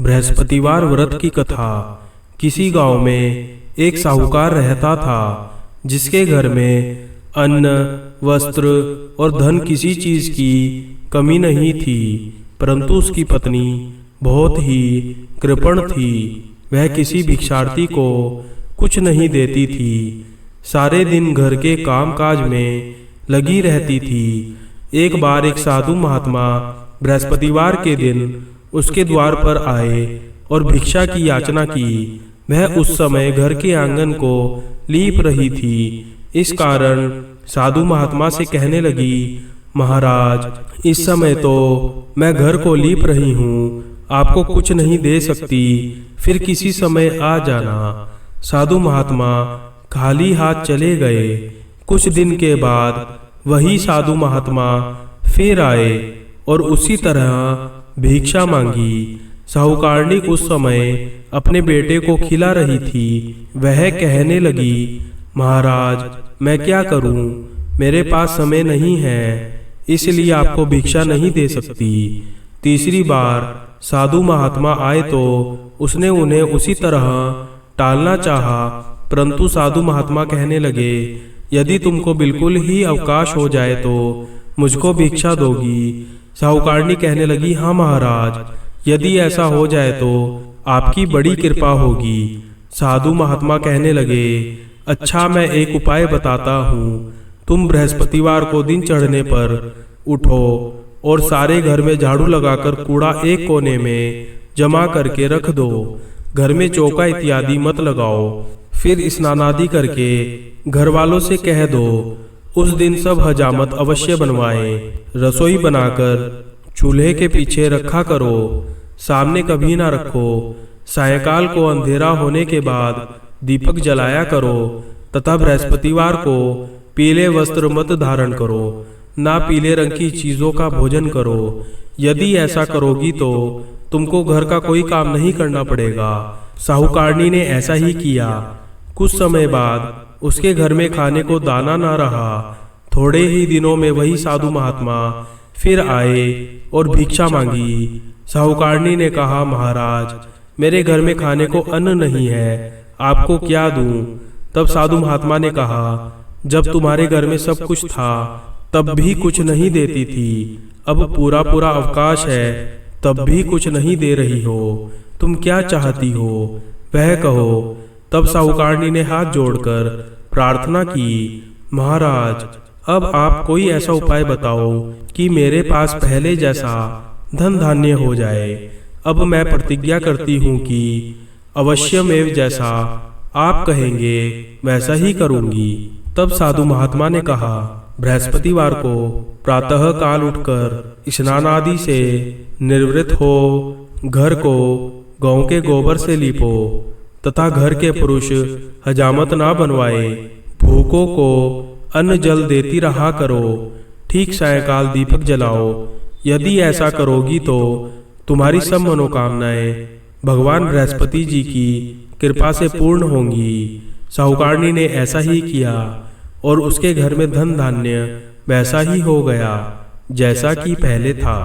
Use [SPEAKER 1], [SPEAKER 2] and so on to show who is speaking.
[SPEAKER 1] बृहस्पतिवार व्रत की कथा। किसी गांव में एक साहूकार रहता था, जिसके घर में अन्न, वस्त्र और धन किसी चीज की कमी नहीं थी। परंतु उसकी पत्नी बहुत ही कृपण थी। वह किसी भिक्षार्थी को कुछ नहीं देती थी। सारे दिन घर के कामकाज में लगी रहती थी। एक बार एक साधु महात्मा बृहस्पतिवार के दिन उसके द्वार पर आए और भिक्षा की याचना की। वह उस समय घर के आंगन को लीप रही थी। इस कारण साधु महात्मा से कहने लगी, महाराज, इस समय तो मैं घर को लीप रही हूँ, आपको कुछ नहीं दे सकती, फिर किसी समय आ जाना। साधु महात्मा खाली हाथ चले गए। कुछ दिन के बाद वही साधु महात्मा फिर आए और उसी तरह भिक्षा मांगी। साहूकारनी उस समय अपने बेटे को खिला रही थी। वह कहने लगी, महाराज, मैं क्या करूं? मेरे पास समय नहीं है, इसलिए आपको भिक्षा नहीं दे सकती। तीसरी बार साधु महात्मा आए तो उसने उन्हें उसी तरह टालना चाहा, परंतु साधु महात्मा कहने लगे, यदि तुमको बिल्कुल ही अवकाश हो जाए तो मुझको भिक्षा दोगी? साहूकारनी कहने लगी, हाँ महाराज, यदि ऐसा हो जाए तो आपकी बड़ी कृपा होगी। साधु महात्मा कहने लगे, अच्छा, मैं एक उपाय बताता हूँ। तुम बृहस्पतिवार को दिन चढ़ने पर उठो और सारे घर में झाड़ू लगाकर कूड़ा एक कोने में जमा करके रख दो। घर में चौका इत्यादि मत लगाओ। फिर स्नान आदि करके घर वालों से कह दो उस दिन सब हजामत अवश्य बनवाएं। रसोई बनाकर चूल्हे के पीछे रखा करो, सामने कभी ना रखो। सायंकाल को अंधेरा होने के बाद दीपक जलाया करो तथा बृहस्पतिवार को पीले वस्त्र मत धारण करो, ना पीले रंग की चीजों का भोजन करो। यदि ऐसा करोगी तो तुमको घर का कोई काम नहीं करना पड़ेगा। साहूकारनी ने ऐसा ही किया। कुछ समय बाद उसके घर में खाने को दाना ना रहा। थोड़े ही दिनों में वही साधु महात्मा फिर आए और भिक्षा मांगी। साहूकारनी ने कहा, महाराज, मेरे घर में खाने को अन्न नहीं है, आपको क्या दूं? तब साधु महात्मा ने कहा, जब तुम्हारे घर में सब कुछ था तब भी कुछ नहीं देती थी, अब पूरा पूरा अवकाश है तब भी कुछ नहीं दे रही हो, तुम क्या चाहती हो वह कहो। तब साहूकारनी ने हाथ जोड़कर प्रार्थना की, महाराज, अब आप कोई ऐसा उपाय बताओ कि मेरे पास पहले जैसा धन धान्य हो जाए। अब मैं प्रतिज्ञा करती हूँ कि अवश्यमेव जैसा आप कहेंगे वैसा ही करूँगी। तब साधु महात्मा ने कहा, बृहस्पतिवार को प्रातः काल उठकर स्नान आदि से निवृत्त हो, घर को गौ के गोबर से लीपो तथा घर के पुरुष हजामत ना बनवाए। भूखों को अन्न जल देती रहा करो। ठीक सायंकाल दीपक जलाओ। यदि ऐसा करोगी तो तुम्हारी सब मनोकामनाएं भगवान बृहस्पति जी की कृपा से पूर्ण होंगी। साहूकारनी ने ऐसा ही किया और उसके घर में धन धान्य वैसा ही हो गया जैसा कि पहले था।